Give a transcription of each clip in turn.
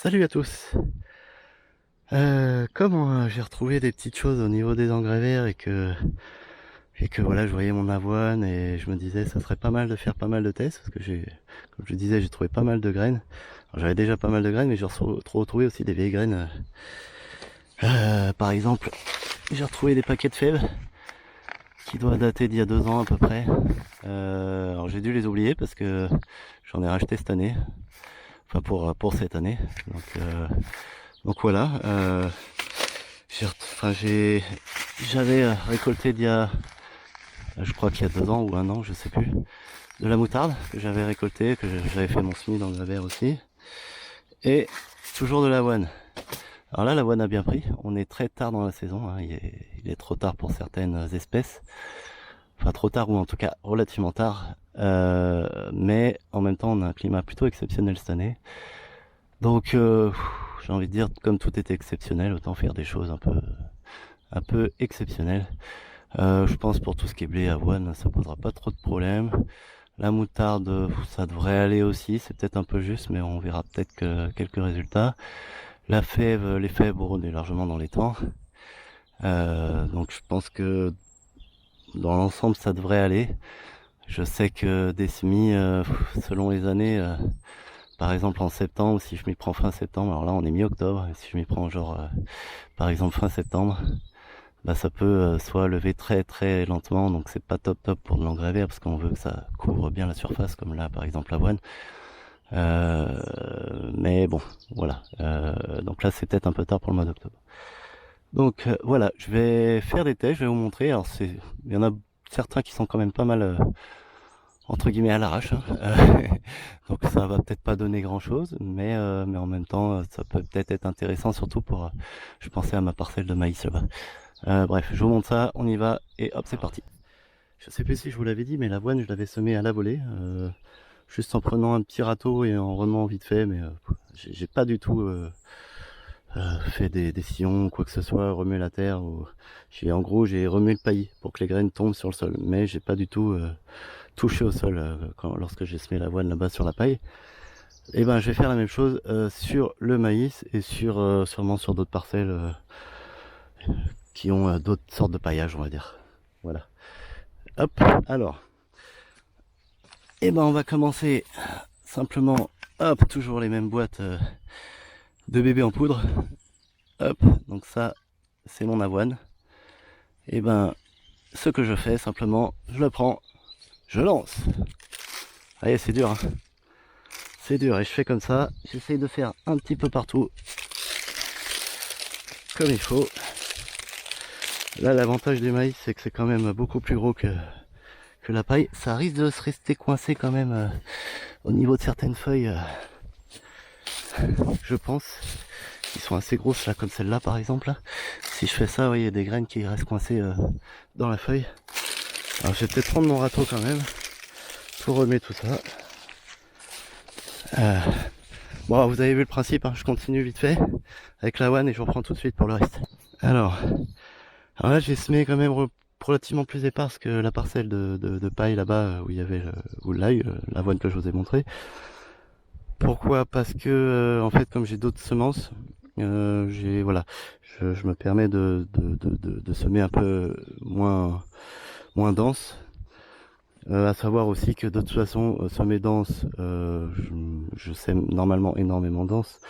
Salut à tous. Comme j'ai retrouvé des petites choses au niveau des engrais verts et que voilà, je voyais mon avoine et je me disais ça serait pas mal de faire pas mal de tests parce que comme je disais, j'ai trouvé pas mal de graines. Alors, j'avais déjà pas mal de graines, mais j'ai retrouvé aussi des vieilles graines. Par exemple, j'ai retrouvé des paquets de fèves qui doivent dater d'il y a 2 ans à peu près. Alors j'ai dû les oublier parce que j'en ai racheté cette année, enfin pour cette année. Donc voilà. J'avais récolté je crois qu'il y a 2 ans ou 1 an, je sais plus, de la moutarde que j'avais récolté, que j'avais fait mon semis dans le verre aussi, et toujours de l'avoine. Alors là, l'avoine a bien pris. On est très tard dans la saison, hein. Il est trop tard pour certaines espèces, enfin trop tard ou en tout cas relativement tard. Mais en même temps, on a un climat plutôt exceptionnel cette année. Donc, j'ai envie de dire, comme tout est exceptionnel, autant faire des choses un peu exceptionnelles. Je pense pour tout ce qui est blé, avoine, ça posera pas trop de problèmes. La moutarde, ça devrait aller aussi, c'est peut-être un peu juste, mais on verra peut-être que quelques résultats. La fève, les fèves, bon, on est largement dans les temps. Donc je pense que dans l'ensemble, ça devrait aller. Je sais que des semis, selon les années, par exemple en septembre, si je m'y prends fin septembre, alors là on est mi-octobre, si je m'y prends genre, par exemple fin septembre, bah ça peut soit lever très très lentement, donc c'est pas top top pour de l'engrais vert parce qu'on veut que ça couvre bien la surface, comme là par exemple l'avoine. Mais bon, voilà. Donc là c'est peut-être un peu tard pour le mois d'octobre. Donc voilà, je vais faire des tests, je vais vous montrer. Alors il y en a certains qui sont quand même pas mal entre guillemets à l'arrache, hein. Donc ça va peut-être pas donner grand chose, mais en même temps ça peut peut-être être intéressant, surtout pour, je pensais à ma parcelle de maïs là-bas. Bref, je vous montre ça, on y va, et hop, c'est parti. Je sais plus si je vous l'avais dit, mais l'avoine, je l'avais semée à la volée, juste en prenant un petit râteau et en remuant vite fait, mais j'ai pas du tout fait des sillons ou quoi que ce soit, remué la terre. En gros, j'ai remué le paillis pour que les graines tombent sur le sol, mais j'ai pas du tout touché au sol lorsque j'ai semé l'avoine là-bas sur la paille. Et ben, je vais faire la même chose sur le maïs et sûrement sur d'autres parcelles qui ont d'autres sortes de paillage, on va dire. Voilà. Hop, alors. Et ben on va commencer simplement, hop, toujours les mêmes boîtes de bébé en poudre. Hop, donc ça, c'est mon avoine. Et ben, ce que je fais simplement, je le prends, je lance. Allez, c'est dur, hein. C'est dur, et je fais comme ça. J'essaye de faire un petit peu partout, comme il faut. Là, l'avantage du maïs, c'est que c'est quand même beaucoup plus gros que la paille. Ça risque de se rester coincé quand même au niveau de certaines feuilles, je pense, qui sont assez grosses, là, comme celle-là par exemple. Là. Si je fais ça, vous voyez, il y a des graines qui restent coincées dans la feuille. Alors je vais peut-être prendre mon râteau quand même pour remettre tout ça. Bon, vous avez vu le principe, hein, je continue vite fait avec la one et je reprends tout de suite pour le reste. Alors là, j'ai semé quand même relativement plus éparse que la parcelle de paille là-bas où il y avait l'ail, l'avoine que je vous ai montré. Pourquoi? Parce que en fait, comme j'ai d'autres semences, voilà, je me permets de semer un peu moins dense. À savoir aussi que de toute façon, semer dense, je sème normalement énormément dense,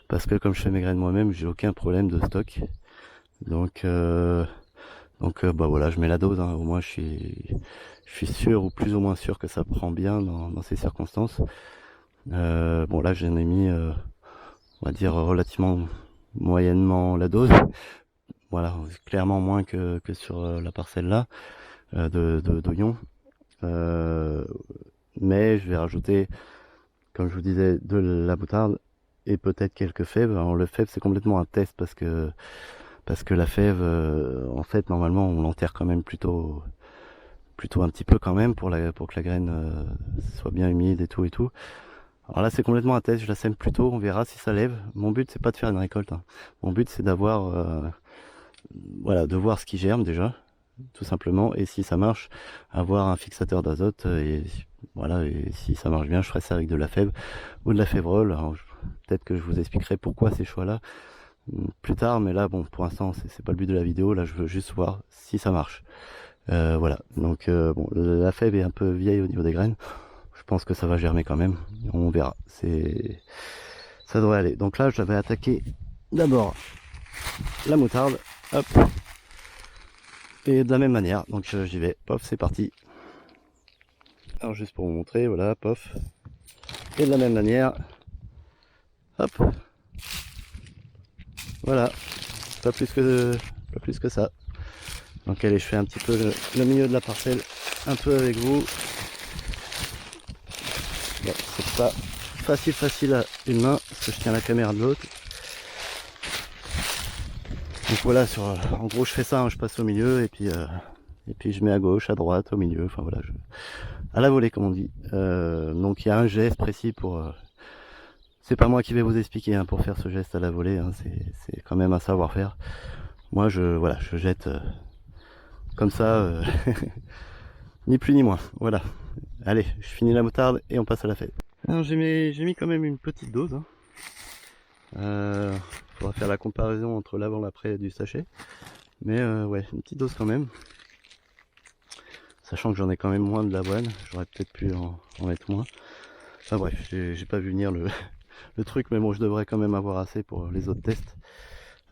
parce que comme je fais mes graines moi-même, j'ai aucun problème de stock. Donc bah voilà, je mets la dose, hein. Au moins je suis sûr ou plus ou moins sûr que ça prend bien dans ces circonstances. Bon là j'en ai mis, on va dire relativement moyennement la dose. Voilà, clairement moins que sur la parcelle là d'oignons. Mais je vais rajouter, comme je vous disais, de la moutarde et peut-être quelques fèves. Alors le fève c'est complètement un test parce que la fève, en fait normalement on l'enterre quand même plutôt un petit peu quand même pour que la graine soit bien humide et tout et tout. Alors là c'est complètement un test, je la sème plutôt, on verra si ça lève. Mon but c'est pas de faire une récolte, hein. Mon but c'est d'avoir voilà, de voir ce qui germe déjà, tout simplement, et si ça marche, avoir un fixateur d'azote, et voilà, et si ça marche bien, je ferai ça avec de la fève ou de la févrole. Alors, peut-être que je vous expliquerai pourquoi ces choix-là plus tard, mais là, bon, pour l'instant, c'est pas le but de la vidéo. Là, je veux juste voir si ça marche. Voilà. Donc, bon, la fève est un peu vieille au niveau des graines. Je pense que ça va germer quand même. On verra. Ça devrait aller. Donc là, j'avais attaqué d'abord la moutarde. Hop. Et de la même manière. Donc, j'y vais. Pof, c'est parti. Alors, juste pour vous montrer, voilà, pof. Et de la même manière. Hop. Voilà. Pas plus que ça. Donc allez, je fais un petit peu le milieu de la parcelle, un peu avec vous. Bon, c'est pas facile à une main, parce que je tiens la caméra de l'autre. Donc voilà, en gros je fais ça, hein, je passe au milieu, et puis je mets à gauche, à droite, au milieu, enfin voilà, à la volée comme on dit. Donc il y a un geste précis pour... c'est pas moi qui vais vous expliquer hein, pour faire ce geste à la volée, hein, c'est quand même un savoir-faire. Moi je jette comme ça, ni plus ni moins, voilà. Allez, je finis la moutarde et on passe à la fête. Alors j'ai mis quand même une petite dose. Hein. Faudra faire la comparaison entre l'avant et l'après du sachet. Mais ouais, une petite dose quand même. Sachant que j'en ai quand même moins de l'avoine, j'aurais peut-être pu en mettre moins. Enfin bref, j'ai pas vu venir le truc, mais bon, je devrais quand même avoir assez pour les autres tests.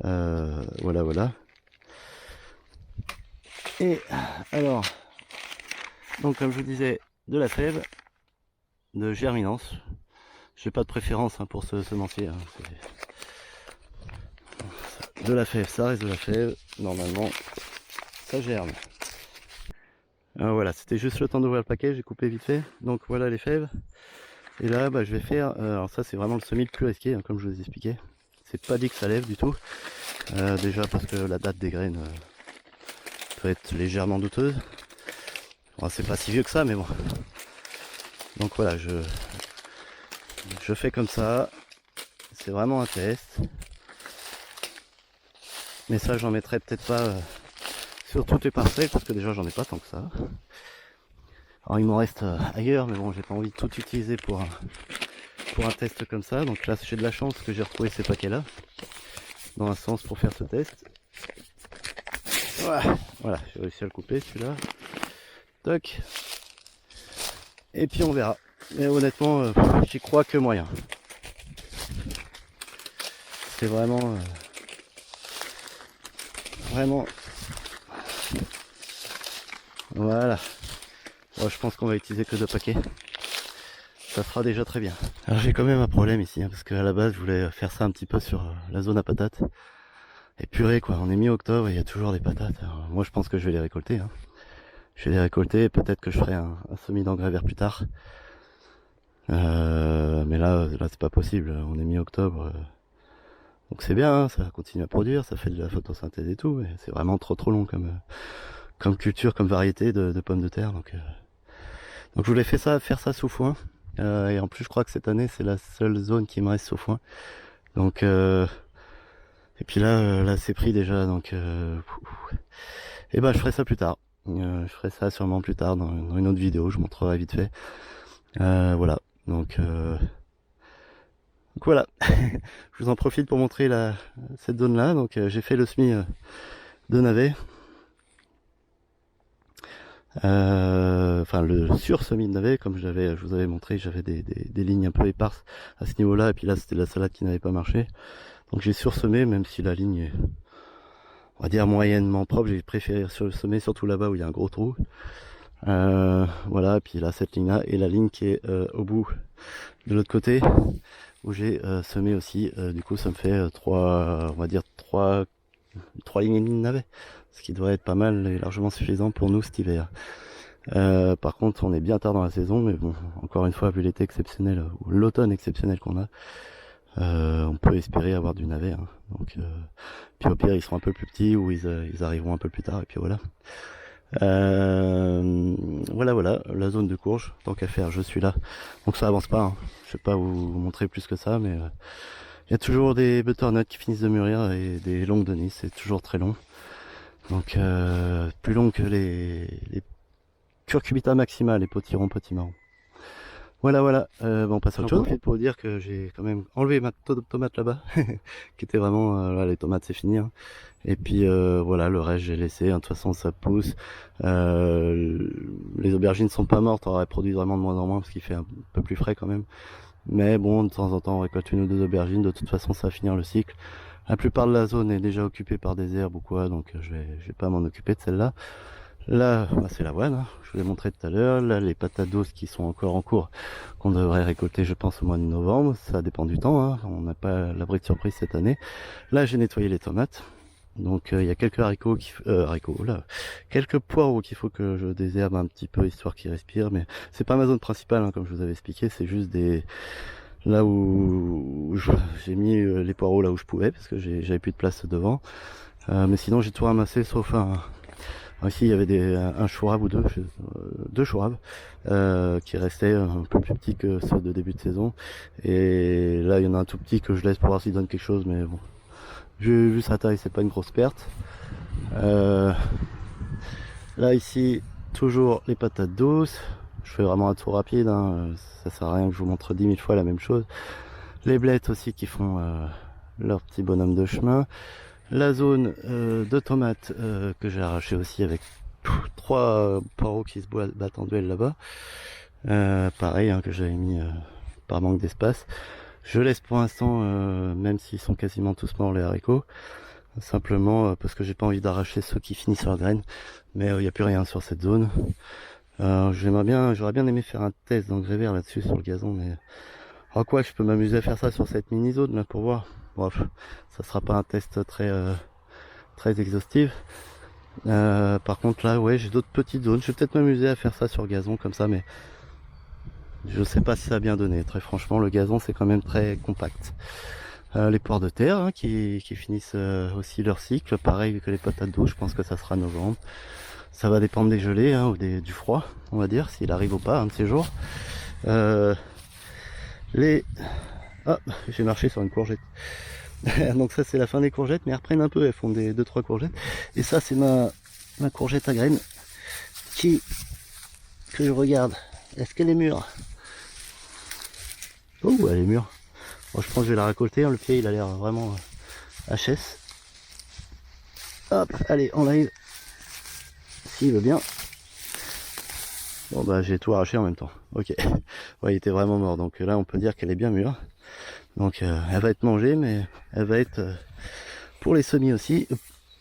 Voilà. Et alors, donc comme je vous disais, de la fève, de germinance. J'ai pas de préférence hein, pour ce semencier. Hein. De la fève, ça reste de la fève. Normalement, ça germe. Alors voilà, c'était juste le temps d'ouvrir le paquet, j'ai coupé vite fait. Donc voilà les fèves. Et là, bah, je vais faire... alors ça, c'est vraiment le semis le plus risqué, hein, comme je vous ai expliqué. C'est pas dit que ça lève du tout. Déjà parce que la date des graines peut être légèrement douteuse. Bon, c'est pas si vieux que ça, mais bon. Donc voilà, je fais comme ça. C'est vraiment un test. Mais ça, j'en mettrai peut-être pas sur toutes les parcelles, parce que déjà, j'en ai pas tant que ça. Alors, il m'en reste ailleurs, mais bon, j'ai pas envie de tout utiliser pour un test comme ça. Donc là, j'ai de la chance que j'ai retrouvé ces paquets-là, dans un sens pour faire ce test. Voilà, j'ai réussi à le couper, celui-là. Toc. Et puis on verra. Mais honnêtement, j'y crois que moyen. C'est vraiment... Voilà. Bon, je pense qu'on va utiliser que 2 paquets. Ça fera déjà très bien. Alors j'ai quand même un problème ici, hein, parce qu'à la base je voulais faire ça un petit peu sur la zone à patates. Et purée quoi, on est mi-octobre et il y a toujours des patates. Alors, moi je pense que je vais les récolter. Hein. Je vais les récolter et peut-être que je ferai un semis d'engrais vert plus tard. Mais là c'est pas possible, on est mi-octobre. Donc c'est bien, hein, ça continue à produire, ça fait de la photosynthèse et tout, mais c'est vraiment trop long comme culture, comme variété de pommes de terre. Donc je voulais faire ça sous foin. Et en plus je crois que cette année c'est la seule zone qui me reste sous foin. Donc et puis là c'est pris déjà, donc et ben je ferai ça plus tard. Je ferai ça sûrement plus tard dans une autre vidéo, je montrerai vite fait. Voilà, donc voilà. Je vous en profite pour montrer cette zone là. Donc j'ai fait le semis de navet. Enfin le sur-semis de navet, comme je vous avais montré, j'avais des lignes un peu éparses à ce niveau-là, et puis là c'était la salade qui n'avait pas marché. Donc j'ai sursemé, même si la ligne est, on va dire, moyennement propre, j'ai préféré sursemer surtout là-bas où il y a un gros trou. Voilà, et puis là cette ligne-là, et la ligne qui est au bout de l'autre côté, où j'ai semé aussi, du coup ça me fait on va dire trois lignes et demie de navet, ce qui devrait être pas mal et largement suffisant pour nous cet hiver. Par contre on est bien tard dans la saison, mais bon, encore une fois, vu l'été exceptionnel ou l'automne exceptionnel qu'on a, on peut espérer avoir du navet. Hein. Donc puis au pire ils seront un peu plus petits, ou ils arriveront un peu plus tard, et puis voilà. Voilà la zone de courge, tant qu'à faire je suis là. Donc ça avance pas, hein. Je vais pas vous montrer plus que ça, mais il y a toujours des butternuts qui finissent de mûrir, et des longues de Nice, c'est toujours très long. Donc plus long que les curcubita maxima, les potirons, potimarrons. Voilà, bon, on passe à autre chose. J'en profite pour vous dire que j'ai quand même enlevé ma tomate là-bas, qui était vraiment, là, les tomates c'est fini, hein. Et puis voilà, le reste j'ai laissé, hein. De toute façon ça pousse. Les aubergines sont pas mortes, on produit vraiment de moins en moins parce qu'il fait un peu plus frais quand même. Mais bon, de temps en temps on récolte une ou deux aubergines, de toute façon ça va finir le cycle. La plupart de la zone est déjà occupée par des herbes ou quoi, donc je vais pas m'en occuper de celle-là. Là, bah, c'est l'avoine, hein. Je vous l'ai montré tout à l'heure. Là, les patates douces qui sont encore en cours, qu'on devrait récolter, je pense, au mois de novembre. Ça dépend du temps, hein. On n'a pas l'abri de surprise cette année. Là, j'ai nettoyé les tomates. Donc, il y a quelques haricots, là, quelques poireaux qu'il faut que je désherbe un petit peu, histoire qu'ils respirent. Mais c'est pas ma zone principale, hein, comme je vous avais expliqué. C'est juste là où j'ai mis les poireaux là où je pouvais, parce que j'avais plus de place devant. Mais sinon, j'ai tout ramassé, sauf ici il y avait un chourave ou deux chouraves qui restaient un peu plus petits que ceux de début de saison. Et là il y en a un tout petit que je laisse pour voir s'il donne quelque chose, mais bon, vu sa taille c'est pas une grosse perte. Là ici toujours les patates douces. Je fais vraiment un tour rapide, hein. Ça sert à rien que je vous montre 10 000 fois la même chose. Les blettes aussi qui font leur petit bonhomme de chemin. La zone de tomates que j'ai arraché aussi avec 3 poireaux qui se battent en duel là-bas. Pareil, hein, que j'avais mis par manque d'espace. Je laisse pour l'instant, même s'ils sont quasiment tous morts les haricots, simplement parce que j'ai pas envie d'arracher ceux qui finissent leurs graines. Mais il n'y a plus rien sur cette zone. J'aurais bien aimé faire un test d'engrais vert là-dessus sur le gazon, mais quoi, je peux m'amuser à faire ça sur cette mini zone là pour voir. Bref, ça sera pas un test très exhaustif. Par contre là, ouais, j'ai d'autres petites zones. Je vais peut-être m'amuser à faire ça sur gazon comme ça, mais je sais pas si ça a bien donné. Très franchement, le gazon c'est quand même très compact. Les poires de terre, hein, qui finissent aussi leur cycle, pareil que les patates douces. Je pense que ça sera novembre. Ça va dépendre des gelées, hein, ou du froid, on va dire, s'il arrive ou pas un de ces jours. Ah, j'ai marché sur une courgette. Donc ça c'est la fin des courgettes, mais elles reprennent un peu, elles font 2-3 courgettes. Et ça c'est ma courgette à graines que je regarde. Est-ce qu'elle est mûre? Oh, elle est mûre. Bon, je pense que je vais la récolter, hein. Le pied il a l'air vraiment HS. Hop, allez, on arrive. S'il veut bien. Bon bah j'ai tout arraché en même temps. Ok. Ouais, il était vraiment mort, donc là on peut dire qu'elle est bien mûre. Donc elle va être mangée, mais elle va être pour les semis aussi,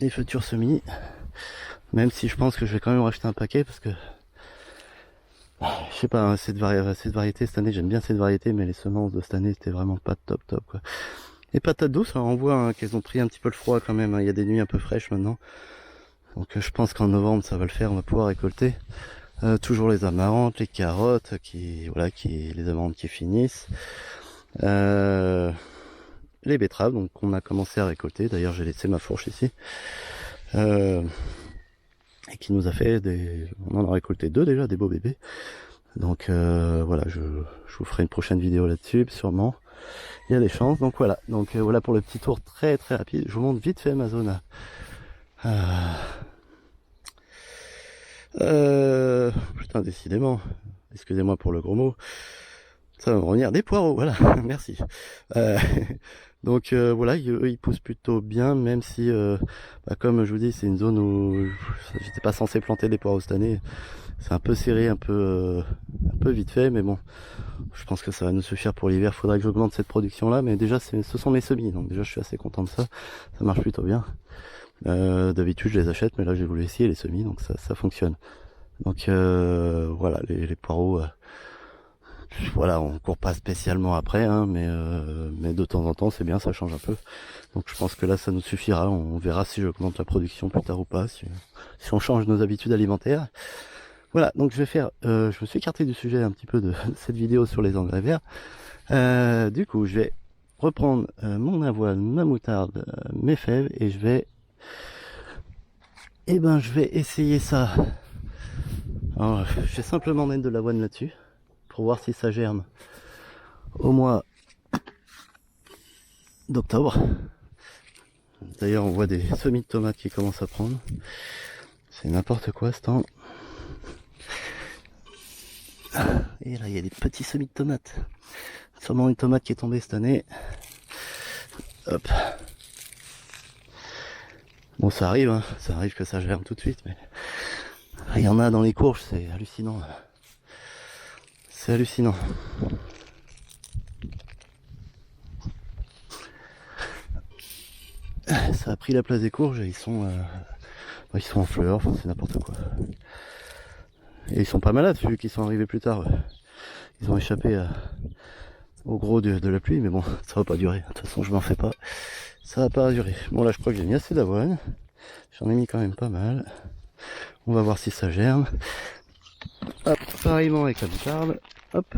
les futurs semis. Même si je pense que je vais quand même racheter un paquet parce que je sais pas, hein, cette variété cette année, j'aime bien cette variété, mais les semences de cette année c'était vraiment pas top quoi. Les patates douces, alors on voit, hein, qu'elles ont pris un petit peu le froid quand même, hein. Il y a des nuits un peu fraîches maintenant. Donc je pense qu'en novembre ça va le faire, on va pouvoir récolter. Toujours les amarantes, les carottes, les amandes qui finissent. Les betteraves, donc on a commencé à récolter. D'ailleurs j'ai laissé ma fourche ici. Et qui nous a fait on en a récolté 2 déjà, des beaux bébés. Donc voilà, je vous ferai une prochaine vidéo là-dessus, sûrement. Il y a des chances, donc voilà. Donc voilà pour le petit tour très rapide. Je vous montre vite fait ma zone. Putain, décidément. Excusez-moi pour le gros mot. Ça va me revenir. Des poireaux, voilà. Merci. Donc voilà, eux ils poussent plutôt bien, même si, comme je vous dis, c'est une zone où j'étais pas censé planter des poireaux cette année. C'est un peu serré, un peu vite fait, mais bon, je pense que ça va nous suffire pour l'hiver. Faudrait que j'augmente cette production là, mais déjà ce sont mes semis, donc déjà je suis assez content de ça. Ça marche plutôt bien. D'habitude je les achète, mais là j'ai voulu essayer les semis, donc ça fonctionne. Donc voilà, les poireaux, voilà, on court pas spécialement après, hein, mais de temps en temps c'est bien, ça change un peu. Donc je pense que là ça nous suffira. On verra si j'augmente la production plus tard ou pas, si on change nos habitudes alimentaires. Voilà, donc je me suis écarté du sujet un petit peu de cette vidéo sur les engrais verts. Du coup je vais reprendre mon avoine, ma moutarde, mes fèves, et je vais essayer ça. Alors, je vais simplement mettre de l'avoine là-dessus pour voir si ça germe au mois d'octobre. D'ailleurs on voit des semis de tomates qui commencent à prendre. C'est n'importe quoi ce temps. Et là, il y a des petits semis de tomates. Sûrement une tomate qui est tombée cette année. Hop. Bon, ça arrive, hein. Ça arrive que ça germe tout de suite, mais il y en a dans les courges, c'est hallucinant. C'est hallucinant. Ça a pris la place des courges et ils sont en fleurs, enfin c'est n'importe quoi. Et ils sont pas malades vu qu'ils sont arrivés plus tard. Ils ont échappé au gros de la pluie, mais bon, ça va pas durer. De toute façon, je m'en fais pas. Ça va pas durer. Bon, là, je crois que j'ai mis assez d'avoine. J'en ai mis quand même pas mal. On va voir si ça germe. Hop, pareillement avec la moutarde. Hop.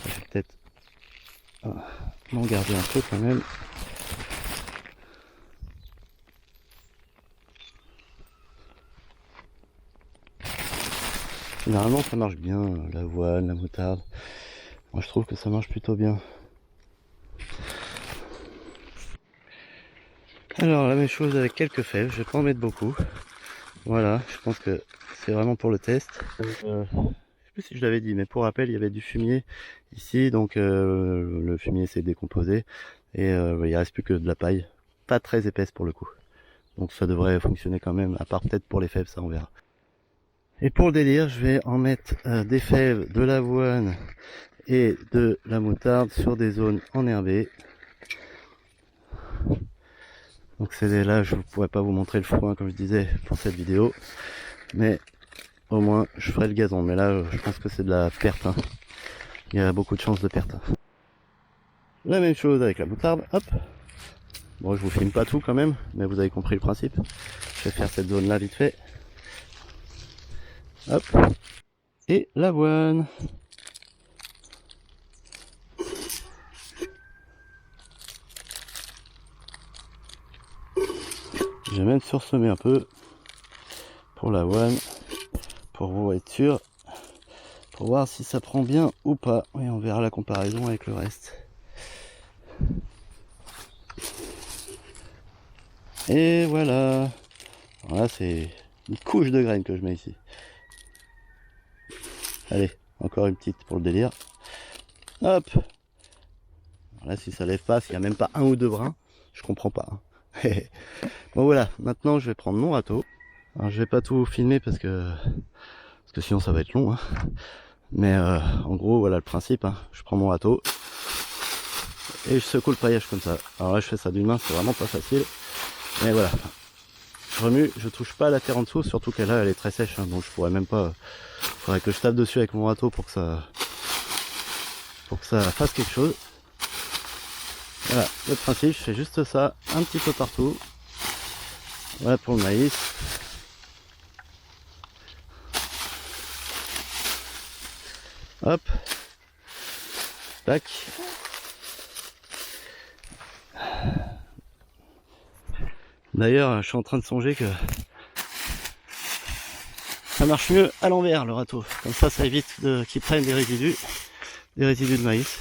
Je vais peut-être m'en garder un peu quand même. Généralement ça marche bien, l'avoine, la moutarde. Moi je trouve que ça marche plutôt bien. Alors la même chose avec quelques fèves, je vais pas en mettre beaucoup. Voilà, je pense que c'est vraiment pour le test. Je sais plus si je l'avais dit, mais pour rappel, il y avait du fumier ici, donc le fumier s'est décomposé et il reste plus que de la paille, pas très épaisse pour le coup. Donc ça devrait fonctionner quand même, à part peut-être pour les fèves, ça on verra. Et pour le délire, je vais en mettre des fèves, de l'avoine et de la moutarde sur des zones enherbées. Donc c'est là, je ne pourrais pas vous montrer le foin comme je disais pour cette vidéo, mais au moins je ferai le gazon. Mais là, je pense que c'est de la perte. Hein. Il y a beaucoup de chances de perte. La même chose avec la moutarde. Hop. Bon, je vous filme pas tout quand même, mais vous avez compris le principe. Je vais faire cette zone là vite fait. Hop. Et l'avoine. Je vais même sursemer un peu pour l'avoine, pour vous être sûr, pour voir si ça prend bien ou pas. Et on verra la comparaison avec le reste. Et voilà. Voilà, c'est une couche de graines que je mets ici. Allez, encore une petite pour le délire. Hop. Là, si ça lève pas, s'il n'y a même pas un ou deux brins, je comprends pas. Hein. Bon voilà, maintenant je vais prendre mon râteau. Alors je vais pas tout filmer parce que sinon ça va être long. Hein. Mais en gros, voilà le principe. Hein. Je prends mon râteau et je secoue le paillage comme ça. Alors là, je fais ça d'une main, c'est vraiment pas facile. Mais voilà. Je remue, je touche pas à la terre en dessous, surtout qu'elle elle est très sèche, hein, donc je pourrais même pas. Faudrait que je tape dessus avec mon râteau pour que ça fasse quelque chose. Voilà, le principe, je fais juste ça un petit peu partout. Voilà pour le maïs. Hop. Tac. D'ailleurs, je suis en train de songer que ça marche mieux à l'envers le râteau. Comme ça évite qu'il prenne des résidus de maïs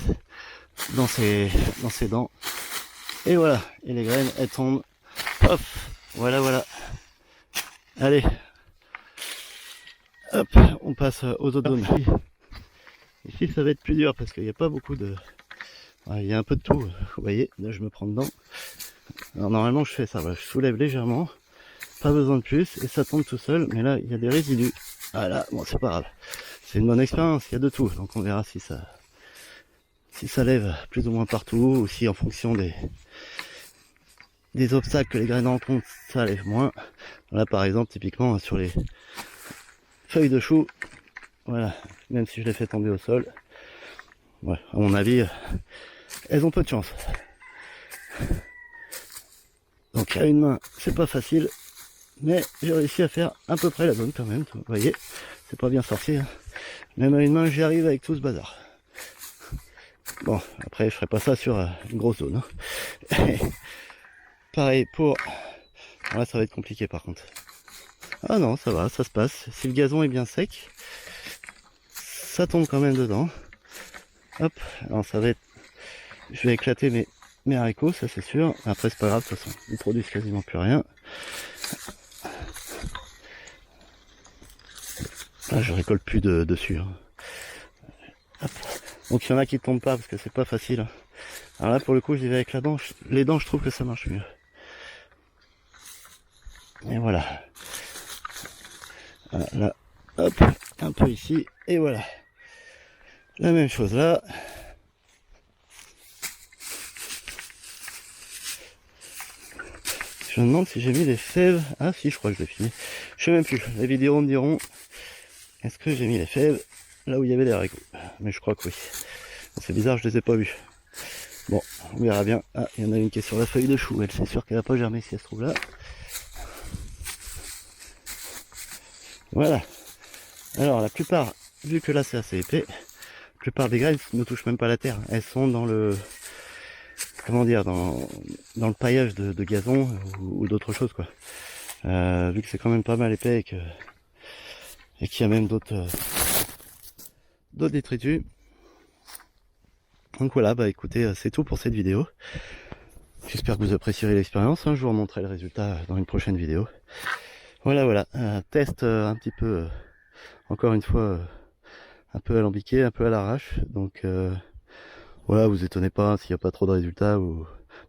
dans ses dents. Et voilà, et les graines elles tombent. Hop, voilà. Allez, hop, on passe aux autres zones. Ici ça va être plus dur parce qu'il n'y a pas beaucoup de... Il y a un peu de tout, vous voyez, là je me prends dedans. Alors normalement je fais ça, voilà, je soulève légèrement, pas besoin de plus, et ça tombe tout seul, mais là il y a des résidus. Voilà, bon c'est pas grave, c'est une bonne expérience, il y a de tout, donc on verra si ça lève plus ou moins partout, ou si en fonction des obstacles que les graines rencontrent, ça lève moins. Là par exemple, typiquement sur les feuilles de chou, voilà, même si je les fais tomber au sol, ouais, à mon avis, elles ont peu de chance. Donc à une main, c'est pas facile, mais j'ai réussi à faire à peu près la zone quand même, vous voyez, c'est pas bien sorti, hein. Même à une main, j'y arrive avec tout ce bazar. Bon, après je ferai pas ça sur une grosse zone. Hein. Pareil pour... Là ça va être compliqué par contre. Ah non, ça va, ça se passe. Si le gazon est bien sec, ça tombe quand même dedans. Hop, alors ça va être... Je vais éclater mes haricots, ça c'est sûr. Après c'est pas grave, de toute façon, ils produisent quasiment plus rien. Là, je récolte plus dessus. Hein. Hop. Donc il y en a qui tombent pas parce que c'est pas facile. Alors là, pour le coup, j'y vais avec la dent. Les dents, je trouve que ça marche mieux. Et voilà. Voilà, là, hop, un peu ici, et voilà. La même chose là. Je me demande si j'ai mis les fèves. Ah si, je crois que je l'ai filmé. Je sais même plus. Les vidéos me diront. Est-ce que j'ai mis les fèves là où il y avait les haricots? Mais je crois que oui. C'est bizarre, je les ai pas vus. Bon, on verra bien. Ah, il y en a une qui est sur la feuille de chou. Elle, c'est sûr qu'elle va pas germer si elle se trouve là. Voilà. Alors la plupart, vu que là c'est assez épais, la plupart des graines ne touchent même pas la terre. Elles sont dans le, comment dire, dans le paillage de gazon ou d'autres choses quoi. Vu que c'est quand même pas mal épais et qu'il y a même d'autres détritus. Donc voilà, bah écoutez, c'est tout pour cette vidéo. J'espère que vous apprécierez l'expérience. Je vous remontrerai le résultat dans une prochaine vidéo. Voilà, test un petit peu, encore une fois, un peu alambiqué, un peu à l'arrache. Donc voilà, vous étonnez pas s'il n'y a pas trop de résultats.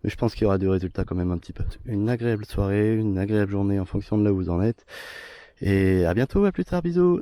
Mais je pense qu'il y aura du résultat quand même un petit peu. Une agréable soirée, une agréable journée en fonction de là où vous en êtes. Et à bientôt, à plus tard, bisous.